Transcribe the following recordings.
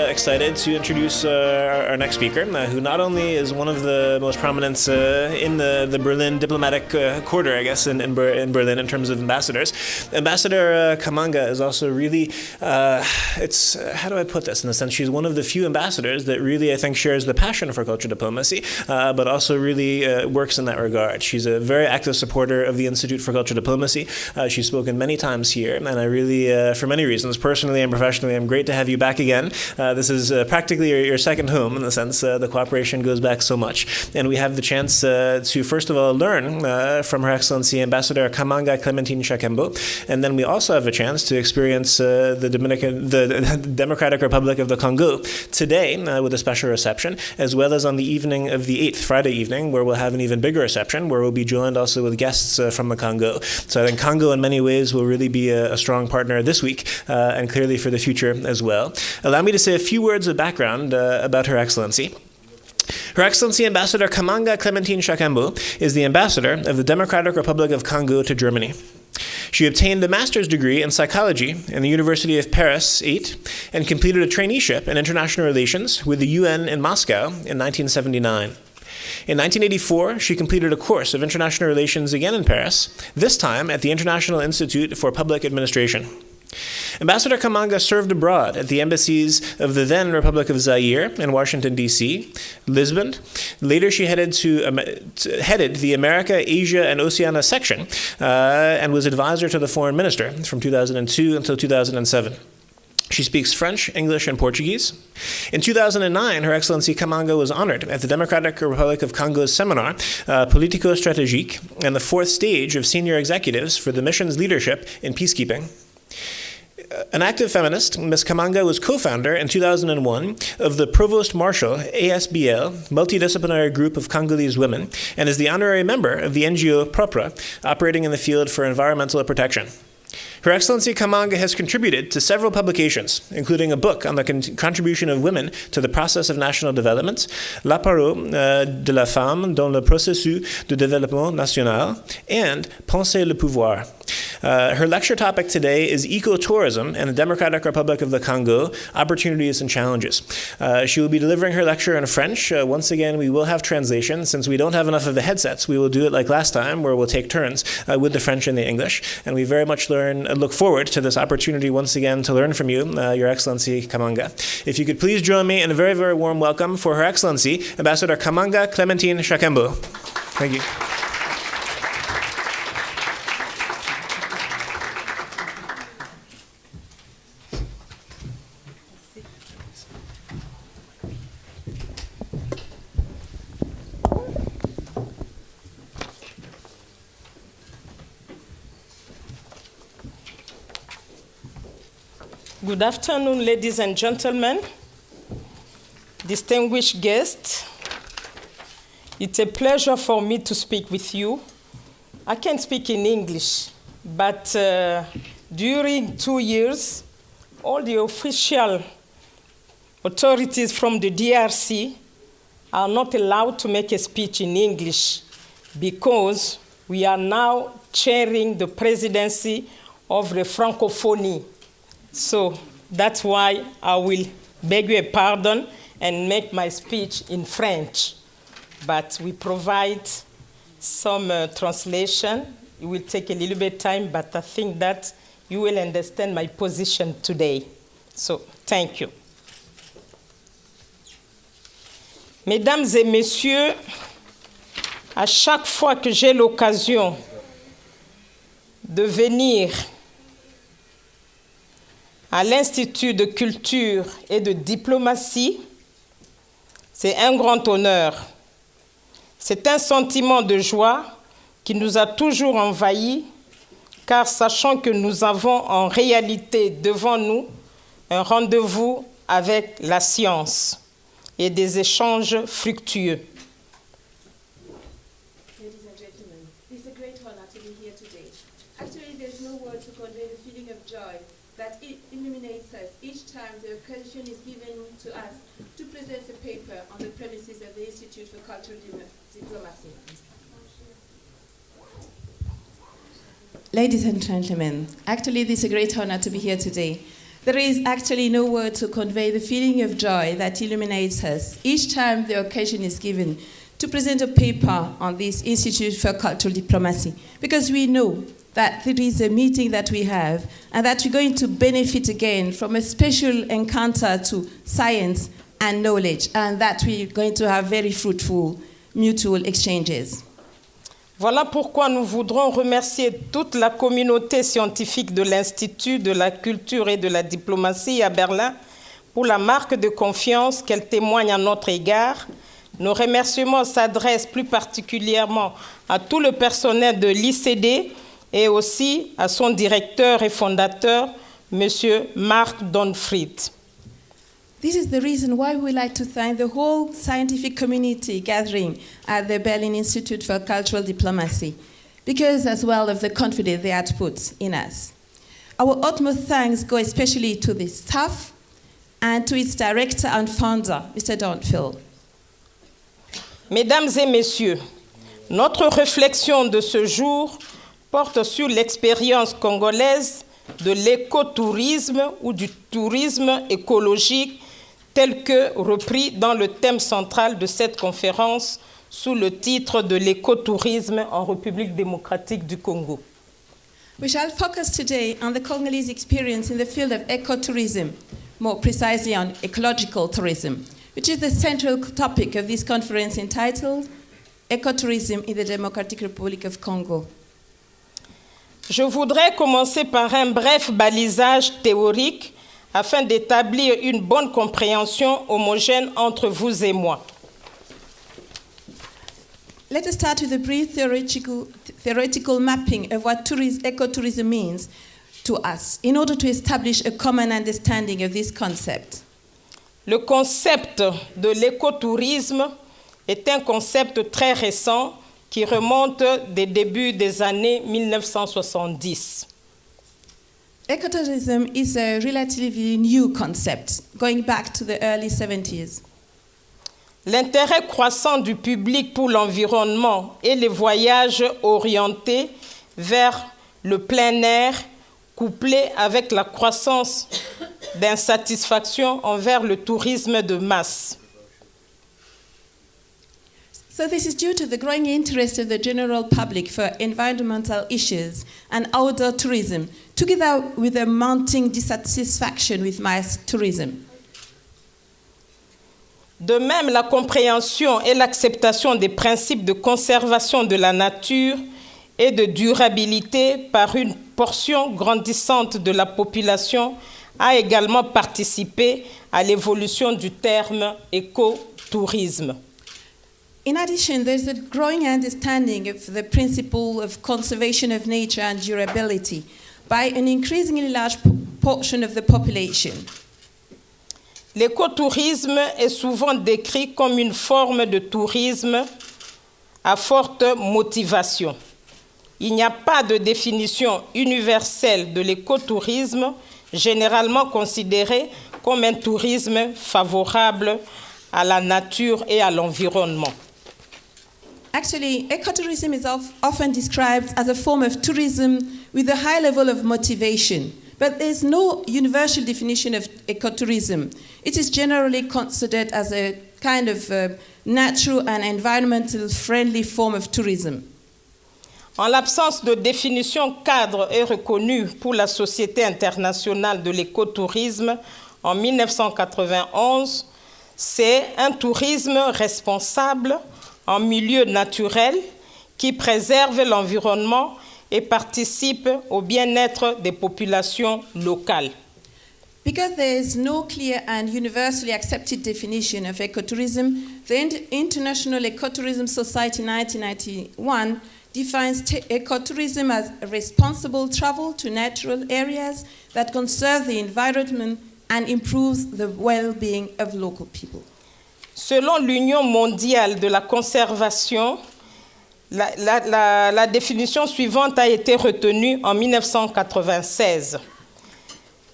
excited to introduce our next speaker, who not only is one of the most prominent in the Berlin diplomatic quarter, I guess, in Berlin in terms of ambassadors. Ambassador Kamanga is also really, how do I put this? In the sense, she's one of the few ambassadors that really, I think, shares the passion for culture diplomacy, but also really works in that regard. She's a very active supporter of the Institute for Culture Diplomacy. She's spoken many times here, and I really, for many reasons, personally and professionally, I'm great to have you back again. This is practically your second home, in the sense the cooperation goes back so much. And we have the chance to, first of all, learn from Her Excellency Ambassador Kamanga Clementine Chakembo, and then we also have a chance to experience the Democratic Republic of the Congo today with a special reception, as well as on the evening of the 8th, Friday evening, where we'll have an even bigger reception, where we'll be joined also with guests from the Congo. So I think Congo in many ways will really be a strong partner this week, and clearly for the future as well. Allow me to say a few words of background about Her Excellency. Her Excellency Ambassador Kamanga Clementine Chakembo is the ambassador of the Democratic Republic of Congo to Germany. She obtained a master's degree in psychology in the University of Paris 8 and completed a traineeship in international relations with the UN in Moscow in 1979. In 1984, she completed a course of international relations again in Paris, this time at the International Institute for Public Administration. Ambassador Kamanga served abroad at the embassies of the then Republic of Zaire in Washington, D.C., Lisbon. Later, she headed the America, Asia, and Oceania section and was advisor to the foreign minister from 2002 until 2007. She speaks French, English, and Portuguese. In 2009, Her Excellency Kamanga was honored at the Democratic Republic of Congo's seminar, Politico Stratégique, and the fourth stage of senior executives for the mission's leadership in peacekeeping. An active feminist, Ms. Kamanga was co-founder in 2001 of the Provost Marshal ASBL, multidisciplinary group of Congolese women, and is the honorary member of the NGO PROPRA, operating in the field for environmental protection. Her Excellency Kamanga has contributed to several publications, including a book on the contribution of women to the process of national development, La parole de la femme dans le processus de développement national, and Penser le pouvoir. Her lecture topic today is Ecotourism in the Democratic Republic of the Congo, Opportunities and Challenges. She will be delivering her lecture in French. Once again, we will have translation. Since we don't have enough of the headsets, we will do it like last time, where we'll take turns with the French and the English. And we very much look forward to this opportunity once again to learn from you, Your Excellency Kamanga. If you could please join me in a very, very warm welcome for Her Excellency Ambassador Kamanga Clementine Chakembo. Thank you. Good afternoon, ladies and gentlemen, distinguished guests. It's a pleasure for me to speak with you. I can speak in English, but during 2 years, all the official authorities from the DRC are not allowed to make a speech in English because we are now chairing the presidency of the Francophonie. So that's why I will beg your pardon and make my speech in French. But we provide some translation. It will take a little bit of time, but I think that you will understand my position today. So thank you. Mesdames et messieurs, à chaque fois que j'ai l'occasion de venir à l'Institut de culture et de diplomatie, c'est un grand honneur. C'est un sentiment de joie qui nous a toujours envahis, car sachant que nous avons en réalité devant nous un rendez-vous avec la science et des échanges fructueux. Ladies and gentlemen, it's a great honor to be here today. Actually, there's no word to convey the feeling of joy that it illuminates us each time the occasion is given to us to present a paper on the premises of the Institute for Cultural Diplomacy. Ladies and gentlemen, actually it is a great honor to be here today. There is actually no word to convey the feeling of joy that illuminates us each time the occasion is given to present a paper on this Institute for Cultural Diplomacy, because we know that there is a meeting that we have and that we're going to benefit again from a special encounter to science and knowledge, and that we're going to have very fruitful mutual exchanges. Voilà pourquoi nous voudrons remercier toute la communauté scientifique de l'Institut de la culture et de la diplomatie à Berlin pour la marque de confiance qu'elle témoigne à notre égard. Nos remerciements s'adressent plus particulièrement à tout le personnel de l'ICD et aussi à son directeur et fondateur, M. Marc Donfried. This is the reason why we like to thank the whole scientific community gathering at the Berlin Institute for Cultural Diplomacy, because as well of the confidence they had put in us. Our utmost thanks go especially to the staff and to its director and founder, Mr. Donfield. Mesdames et messieurs, notre réflexion de ce jour porte sur l'expérience congolaise de l'écotourisme ou du tourisme écologique tel que repris dans le thème central de cette conférence sous le titre de l'écotourisme en République démocratique du Congo. We shall focus today on the Congolese experience in the field of ecotourism, more precisely on ecological tourism, which is the central topic of this conference entitled Ecotourism in the Democratic Republic of Congo. Je voudrais commencer par un bref balisage théorique afin d'établir une bonne compréhension homogène entre vous et moi. Let us start with a brief theoretical mapping of what ecotourism means to us in order to establish a common understanding of this concept. Le concept de l'écotourisme est un concept très récent qui remonte des débuts des années 1970. Ecotourism is a relatively new concept, going back to the early 70s. L'intérêt croissant du public pour l'environnement et les voyages orientés vers le plein air, couplé avec la croissance d'insatisfaction envers le tourisme de masse. So this is due to the growing interest of the general public for environmental issues and outdoor tourism, together with a mounting dissatisfaction with mass tourism. De même, la compréhension et l'acceptation des principes de conservation de la nature et de durabilité par une portion grandissante de la population a également participé à l'évolution du terme écotourisme. In addition, there's a growing understanding of the principle of conservation of nature and durability by an increasingly large portion of the population. L'écotourisme est souvent décrit comme une forme de tourisme à forte motivation. Il n'y a pas de définition universelle de l'écotourisme, généralement considéré comme un tourisme favorable à la nature et à l'environnement. Actually, ecotourism is often described as a form of tourism with a high level of motivation, but there's no universal definition of ecotourism. It is generally considered as a kind of natural and environmental friendly form of tourism. En l'absence de définition cadre et reconnue pour la Société internationale de l'écotourisme en 1991, c'est un tourisme responsable en milieu naturel qui préserve l'environnement et participe au bien-être des populations locales. Because there is no clear and universally accepted definition of ecotourism, the International Ecotourism Society 1991 defines ecotourism as responsible travel to natural areas that conserve the environment and improves the well-being of local people. Selon l'Union mondiale de la conservation, la définition suivante a été retenue en 1996.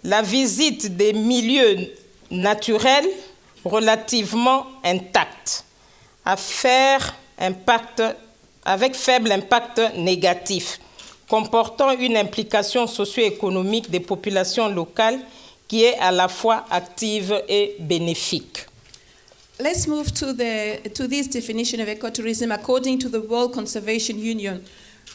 La visite des milieux naturels relativement intacts, avec faible impact négatif, comportant une implication socio-économique des populations locales qui est à la fois active et bénéfique. Let's move to this definition of ecotourism according to the World Conservation Union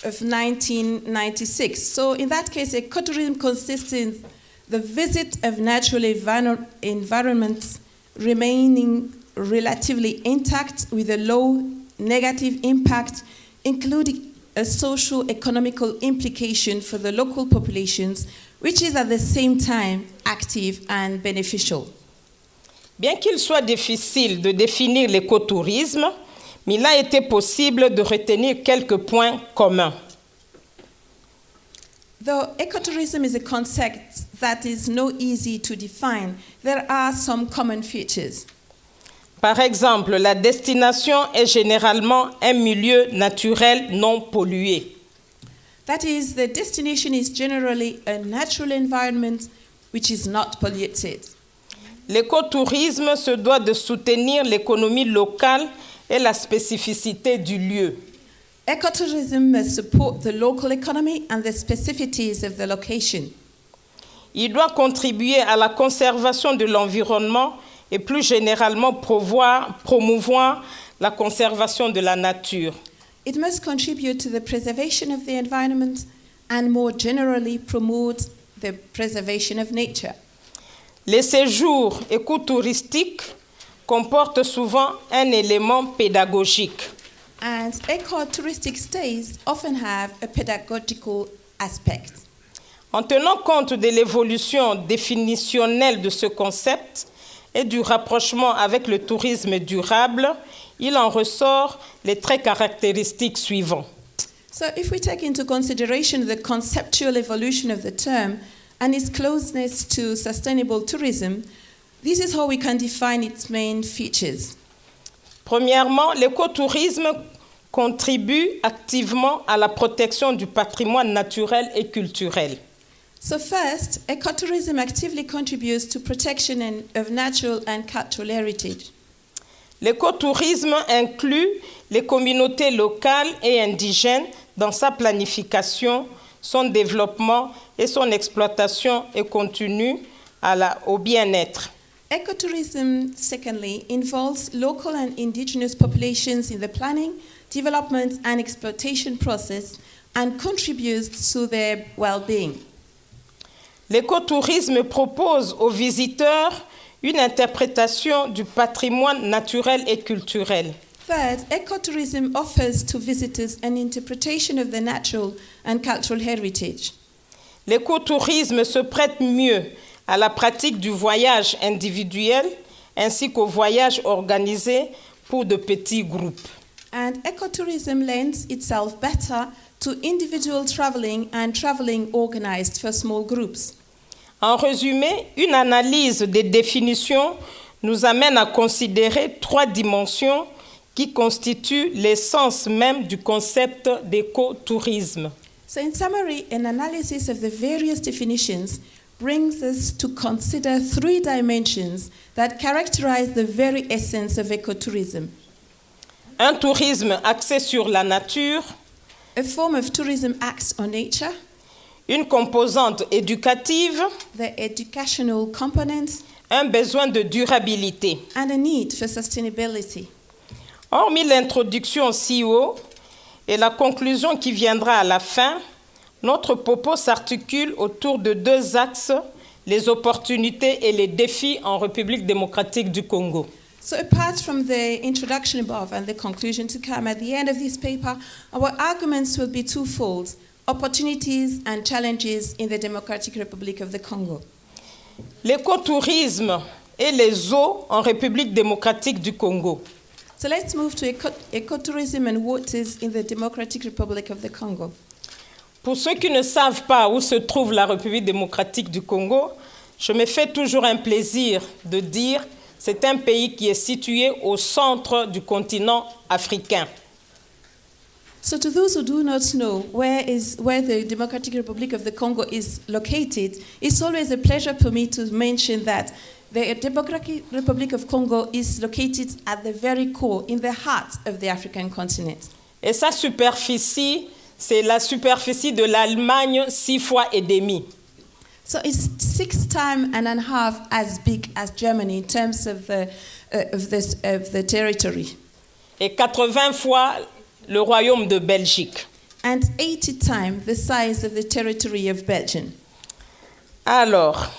of 1996. So in that case, ecotourism consists in the visit of natural environments remaining relatively intact with a low negative impact, including a socio-economical implication for the local populations, which is at the same time active and beneficial. Bien qu'il soit difficile de définir l'écotourisme, mais il a été possible de retenir quelques points communs. Though ecotourism is a concept that is not easy to define, there are some common features. Par exemple, la destination est généralement un milieu naturel non pollué. That is, the destination is generally a natural environment which is not polluted. L'écotourisme se doit de soutenir l'économie locale et la spécificité du lieu. Ecotourism must support the local economy and the specificities of the location. Il doit contribuer à la conservation de l'environnement et plus généralement promouvoir la conservation de la nature. It must contribute to the preservation of the environment and more generally promote the preservation of nature. Les séjours écotouristiques comportent souvent un élément pédagogique. And ecotouristic stays often have a pedagogical aspect. En tenant compte de l'évolution définitionnelle de ce concept et du rapprochement avec le tourisme durable, il en ressort les traits caractéristiques suivants. So if we take into consideration the conceptual evolution of the term and its closeness to sustainable tourism, this is how we can define its main features. Premièrement, l'écotourisme contribue activement à la protection du patrimoine naturel et culturel. So first, ecotourism actively contributes to protection of natural and cultural heritage. L'écotourisme inclut les communautés locales et indigènes dans sa planification, son développement et son exploitation et continue au bien-être. Ecotourism, secondly, involves local and indigenous populations in the planning, development and exploitation process and contributes to their well-being. L'écotourisme propose aux visiteurs une interprétation du patrimoine naturel et culturel. Third, ecotourism offers to visitors an interpretation of the natural and cultural heritage. L'écotourisme se prête mieux à la pratique du voyage individuel ainsi qu'au voyage organisé pour de petits groupes. And ecotourism lends itself better to individual traveling and traveling organized for small groups. En résumé, une analyse des définitions nous amène à considérer trois dimensions qui constituent l'essence même du concept d'écotourisme. So in summary, an analysis of the various definitions brings us to consider three dimensions that characterize the very essence of ecotourism. Un tourisme axé sur la nature, A form of tourism acts on nature, une composante éducative, the educational component, un besoin de durabilité. and a need for sustainability. Hormis l'introduction si haut et la conclusion qui viendra à la fin, notre propos s'articule autour de deux axes, les opportunités et les défis en République démocratique du Congo. So apart from the introduction above and the conclusion to come at the end of this paper, our arguments will be twofold: opportunities and challenges in the Democratic Republic of the Congo. L'écotourisme et les eaux en République démocratique du Congo. So let's move to ecotourism and waters in the Democratic Republic of the Congo. Pour ceux qui ne savent pas où se trouve la République démocratique du Congo, je me fais toujours un plaisir de dire que c'est un pays qui est situé au centre du continent africain. So to those who do not know where the Democratic Republic of the Congo is located, it's always a pleasure for me to mention that the Democratic Republic of Congo is located at the very core, in the heart of the African continent. Et sa superficie, c'est la superficie de l'Allemagne 6 fois et demi. So its 6 times and a half as big as Germany in terms of the territory, et 80 fois le royaume de Belgique. and 80 times the size of the territory of Belgium. Alors,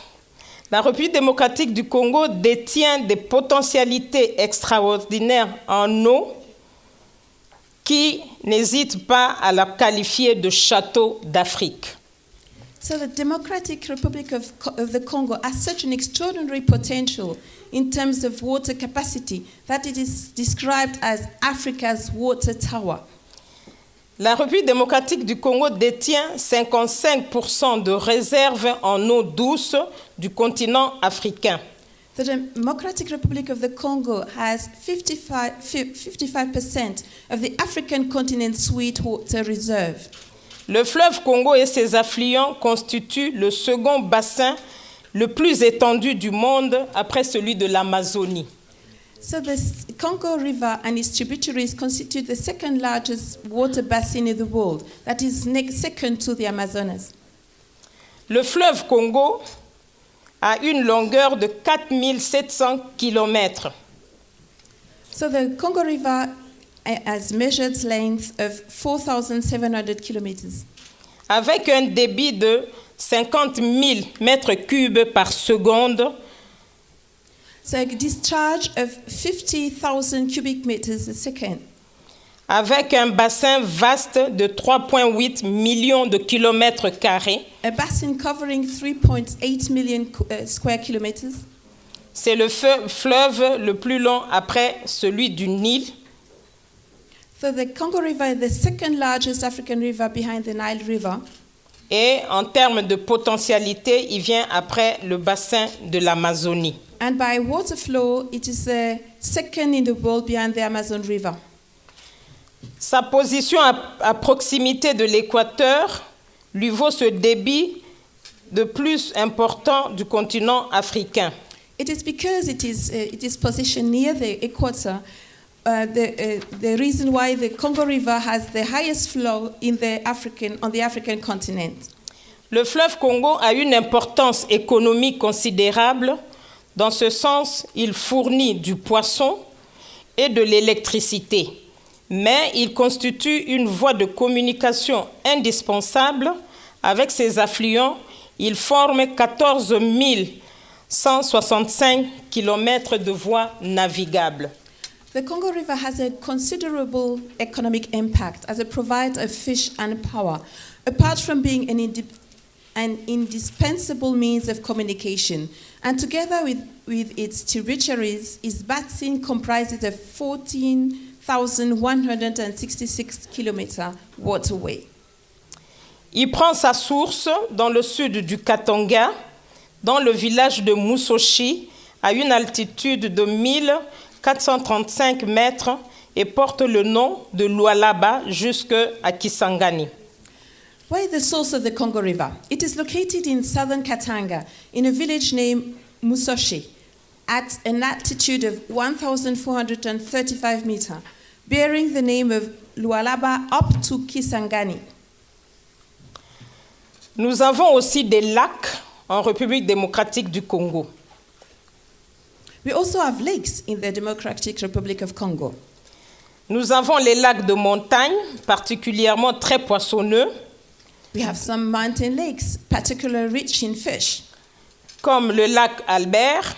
la République démocratique du Congo détient des potentialités extraordinaires en eau qui n'hésitent pas à la qualifier de château d'Afrique. So the Democratic Republic of the Congo has such an extraordinary potential in terms of water capacity that it is described as Africa's water tower. La République démocratique du Congo détient 55% de réserves en eau douce du continent africain. The Democratic Republic of the Congo has 55% of the African continent's sweet water reserve. Le fleuve Congo et ses affluents constituent le second bassin le plus étendu du monde après celui de l'Amazonie. So the Congo River and its tributaries constitute the second largest water basin in the world, that is second to the Amazonas. Le fleuve Congo a une longueur de 4700 km. So the Congo River has measured length of 4,700 kilometers, avec un débit de 50 000 mètres cubes par seconde, so a discharge of 50,000 cubic meters a second, avec un bassin vaste de 3,8 millions de kilomètres carrés. a basin covering 3.8 million square kilometers. C'est le fleuve le plus long après celui du Nil. So the Congo River is the second largest African river behind the Nile River. Et en termes de potentialité, il vient après le bassin de l'Amazonie. And by water flow, it is the second in the world behind the Amazon River. Sa position à proximité de l'équateur lui vaut ce débit de plus important du continent africain. It is because it is positioned near the equator, the reason why the Congo River has the highest flow on the African continent. Le fleuve Congo a une importance économique considérable. Dans ce sens, il fournit du poisson et de l'électricité. Mais il constitue une voie de communication indispensable. Avec ses affluents, il forme 14 165 km de voies navigables. The Congo River has a considerable economic impact as it provides of fish and power, apart from being an indispensable means of communication. And together with its tributaries, its basin comprises a 14,166 kilometer waterway. Il prend sa source dans le sud du Katanga, dans le village de Musoshi, à une altitude de 1435 mètres et porte le nom de Lualaba jusqu'à Kisangani. Where is the source of the Congo River? It is located in southern Katanga, in a village named Musoshi, at an altitude of 1,435 meters, bearing the name of Lualaba up to Kisangani. Nous avons aussi des lacs en République démocratique du Congo. We also have lakes in the Democratic Republic of Congo. Nous avons les lacs de montagne, particulièrement très poissonneux, We have some mountain lakes, particularly rich in fish, comme le lac Albert,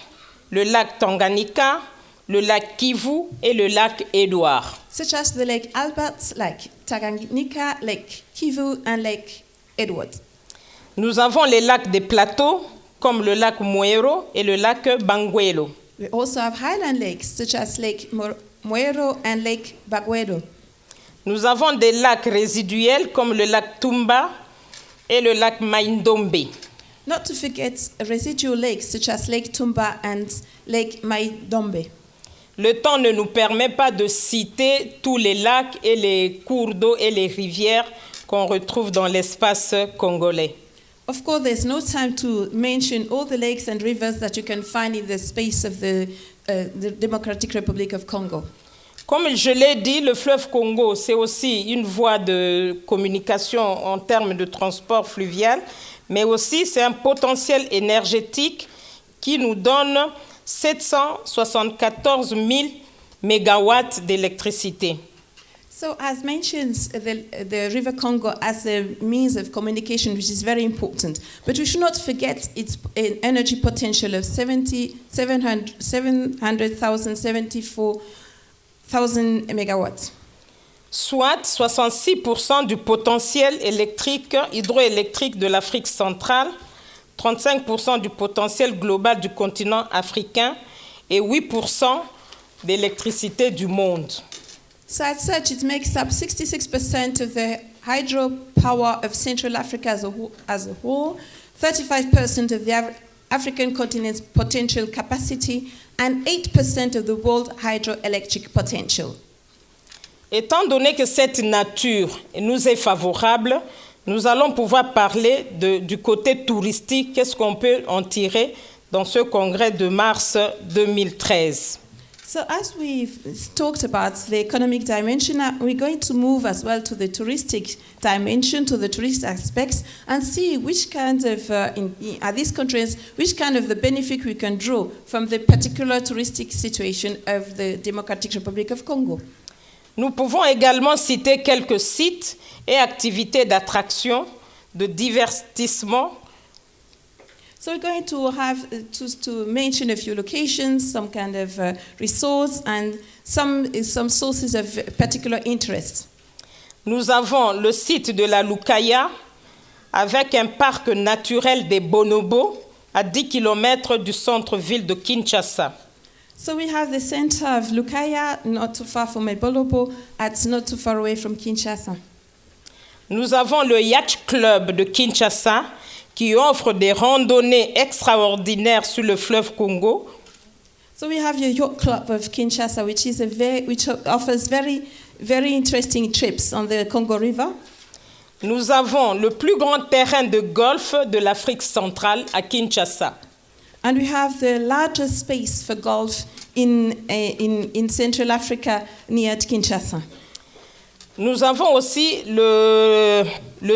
le lac Tanganyika, le lac Kivu et le lac Édouard. such as the Lake Albert, Lake Tanganyika, Lake Kivu, and Lake Edward. Nous avons les lacs des plateaux, comme le lac Muero et le lac Banguelo. We also have highland lakes, such as Lake Muero and Lake Baguedo. Nous avons des lacs résiduels, comme le lac Tumba et le lac Maindombe. Not to forget residual lakes, such as Lake Tumba and Lake Maidombe. Le temps ne nous permet pas de citer tous les lacs et les cours d'eau et les rivières qu'on retrouve dans l'espace congolais. Of course, there's no time to mention all the lakes and rivers that you can find in the space of the Democratic Republic of Congo. Comme je l'ai dit, le fleuve Congo, c'est aussi une voie de communication en termes de transport fluvial, mais aussi c'est un potentiel énergétique qui nous donne 774 000 mégawatts d'électricité. So as mentioned, the River Congo as a means of communication, which is very important. But we should not forget its energy potential of 774,000 megawatts. Soit 66% du potentiel hydroélectrique de l'Afrique centrale, 35% du potentiel global du continent africain et 8% d'électricité du monde. So as such, it makes up 66% of the hydropower of Central Africa as a whole, 35% of the African continent's potential capacity, and 8% of the world hydroelectric potential. Étant donné que cette nature nous est favorable, nous allons pouvoir parler du côté touristique, qu'est-ce qu'on peut en tirer dans ce congrès de mars 2013. So as we've talked about the economic dimension, we're going to move as well to the touristic dimension, to the tourist aspects, and see which kind of, are these countries, which kind of the benefit we can draw from the particular touristic situation of the Democratic Republic of Congo. Nous pouvons également citer quelques sites et activités d'attraction, de divertissement. So we're going to have to mention a few locations, some kind of resorts, and some sources of particular interest. Nous avons le site de la Lukaya avec un parc naturel des bonobos à 10 km du centre-ville de Kinshasa. So we have the center of Lukaya, not too far from Ebolobo, not too far away from Kinshasa. Nous avons le Yacht Club de Kinshasa qui offre des randonnées extraordinaires sur le fleuve Congo. So we have your Yacht Club of Kinshasa, which offers very, very interesting trips on the Congo River. Nous avons le plus grand terrain de golf de l'Afrique centrale à Kinshasa. And we have the largest space for golf in Central Africa near Kinshasa. Nous avons aussi le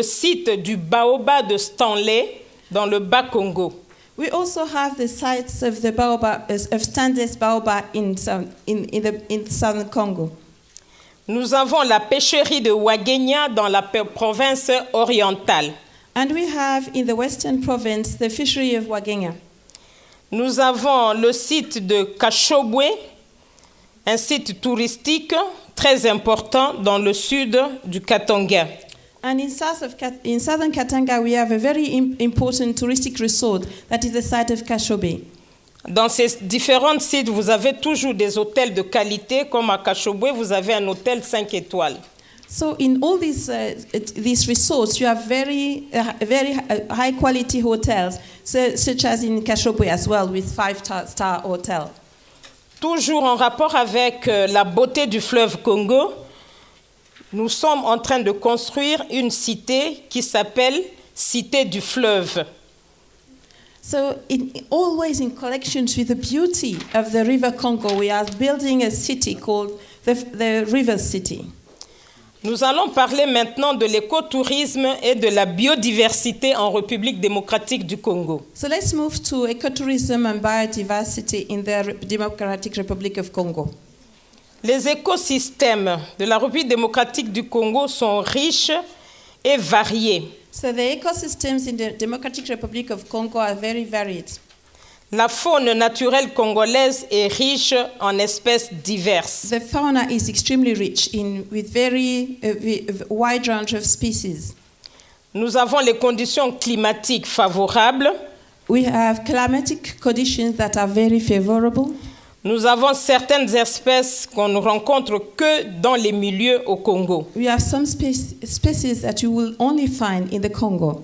site du Baobab de Stanley dans le Bas-Congo. We also have the sites of the Stanley's Baobab in southern Congo. Nous avons la pêcherie de Wagenya dans la province orientale. And we have in the western province the fishery of Wagenya. Nous avons le site de Kashobwe, un site touristique très important dans le sud du Katanga. And in southern Katanga, we have a very important touristic resort that is the site of Kashobe. Dans ces différents sites, vous avez toujours des hôtels de qualité, comme à Kashobwe, vous avez un hôtel 5 étoiles. So in all these resorts, you have very high quality hotels, such as in Kashobwe as well, with 5-star hotel. Toujours en rapport avec la beauté du fleuve Congo, nous sommes en train de construire une cité qui s'appelle Cité du fleuve. So always in connections with the beauty of the River Congo, we are building a city called the River City. Nous allons parler maintenant de l'écotourisme et de la biodiversité en République démocratique du Congo. So let's move to ecotourism and biodiversity in the Democratic Republic of Congo. Les écosystèmes de la République démocratique du Congo sont riches et variés. So the ecosystems in the Democratic Republic of Congo are very varied. La faune naturelle congolaise est riche en espèces diverses. The fauna is extremely rich with very wide range of species. Nous avons les conditions climatiques favorables. We have climatic conditions that are very favorable. Nous avons certaines espèces qu'on ne rencontre que dans les milieux au Congo. We have some species that you will only find in the Congo.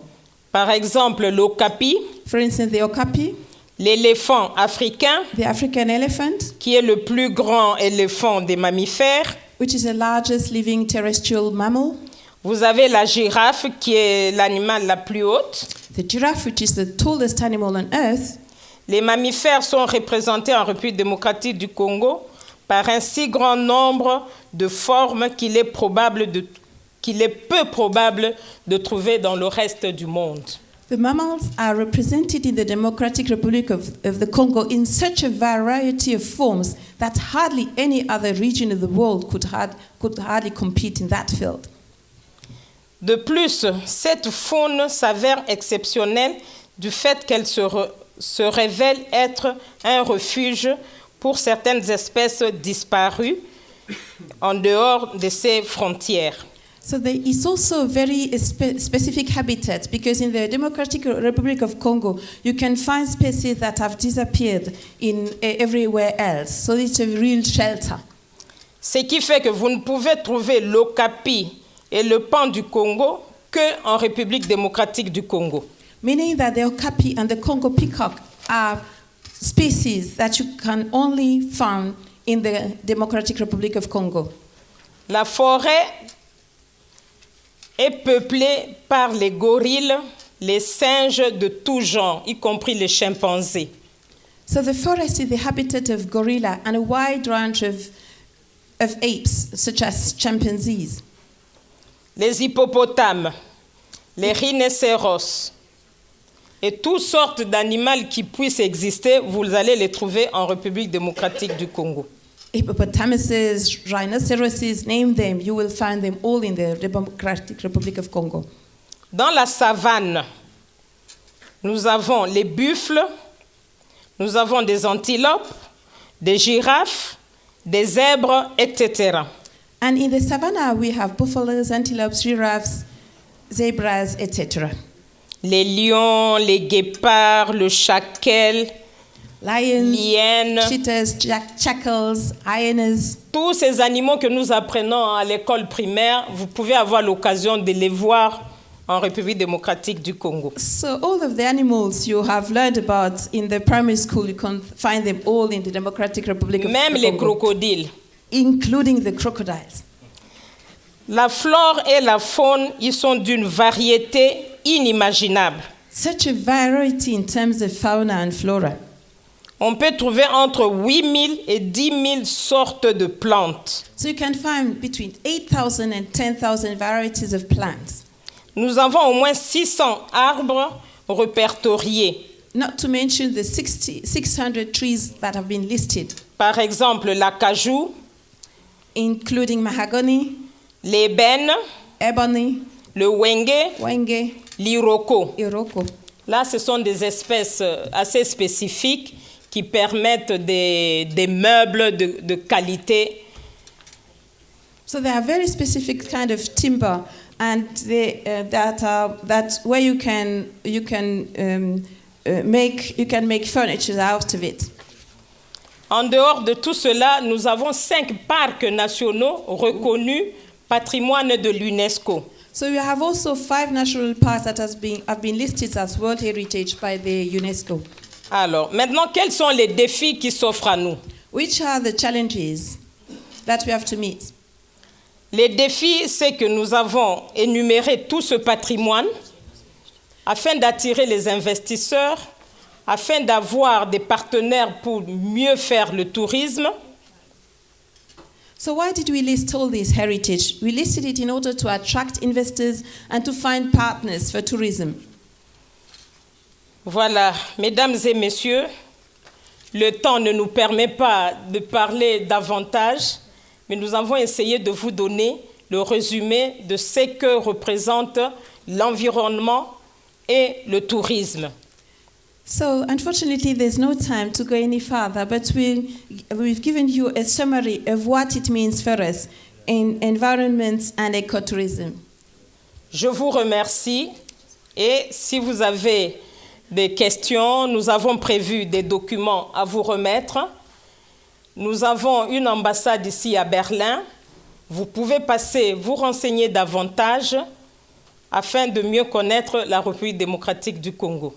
Par exemple, l'okapi. For instance, the okapi. L'éléphant africain, the African elephant, qui est le plus grand éléphant des mammifères, which is the largest living terrestrial mammal. Vous avez la girafe, qui est l'animal la plus haute. The giraffe, which is the tallest animal on earth. Les mammifères sont représentés en République démocratique du Congo par un si grand nombre de formes qu'il est peu probable de trouver dans le reste du monde. The mammals are represented in the Democratic Republic of the Congo in such a variety of forms that hardly any other region of the world could hardly compete in that field. De plus, cette faune s'avère exceptionnelle du fait qu'elle se révèle être un refuge pour certaines espèces disparues en dehors de ses frontières. So there is also a very specific habitat, because in the Democratic Republic of Congo, you can find species that have disappeared everywhere else. So it's a real shelter. Ce qui fait que vous ne pouvez trouver l'okapi et le pan du Congo qu'en République démocratique du Congo. Meaning that the okapi and the Congo peacock are species that you can only find in the Democratic Republic of Congo. La forêt est peuplée par les gorilles, les singes de tout genre, y compris les chimpanzés. So the forest is the habitat of gorilla and a wide range of apes, such as chimpanzees. Les hippopotames, les rhinocéros et toutes sortes d'animaux qui puissent exister, vous allez les trouver en République démocratique du Congo. Hippopotamuses, rhinoceroses, name them, you will find them all in the Democratic Republic of Congo. Dans la savane, nous avons les buffles, nous avons des antilopes, des girafes, des zèbres, etc. And in the savannah, we have buffaloes, antelopes, giraffes, zebras, etc. Les lions, les guépards, le chacal, Lions, l'hyène, cheetahs, jackals, hyenas. tous ces animaux que nous apprenons à l'école primaire, vous pouvez avoir l'occasion de les voir en République démocratique du Congo. So all of the animals you have learned about in the primary school, you can find them all in the Democratic Republic of Même the les Congo, crocodiles. including the crocodiles. La flore et la faune, ils sont d'une variété inimaginable. Such a variety in terms of fauna and flora. On peut trouver entre 8000 et 10 000 sortes de plantes. So you can find between 8,000 and 10,000 varieties of plants. Nous avons au moins 600 arbres répertoriés. Not to mention the 600 trees that have been listed, Par exemple, l'acajou, including mahogany, l'ébène, ebony, le wenge, wenge, l'iroko. iroko. Là, ce sont des espèces assez spécifiques qui permettent des meubles de qualité. So there are very specific kind of timber, and that where you can make furniture out of it. En dehors de tout cela, nous avons 5 parcs nationaux reconnus patrimoine de l'UNESCO. So we have also 5 national parks that have been listed as World Heritage by the UNESCO. Alors, maintenant, quels sont les défis qui s'offrent à nous? Which are the challenges that we have to meet? Les défis, c'est que nous avons énuméré tout ce patrimoine afin d'attirer les investisseurs, afin d'avoir des partenaires pour mieux faire le tourisme. So why did we list all this heritage? We listed it in order to attract investors and to find partners for tourism. Voilà, mesdames et messieurs, le temps ne nous permet pas de parler davantage, mais nous avons essayé de vous donner le résumé de ce que représente l'environnement et le tourisme. So unfortunately, there's no time to go any further, but we've given you a summary of what it means for us in environment and ecotourism. Je vous remercie et si vous avez des questions, nous avons prévu des documents à vous remettre. Nous avons une ambassade ici à Berlin. Vous pouvez passer, vous renseigner davantage afin de mieux connaître la République démocratique du Congo.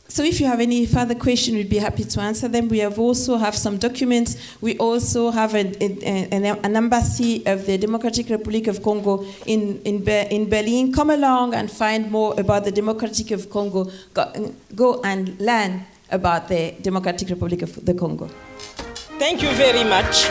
So if you have any further questions, we'd be happy to answer them. We also have some documents. We also have an embassy of the Democratic Republic of Congo in Berlin. Come along and find more about the Democratic of Congo. Go and learn about the Democratic Republic of the Congo. Thank you very much.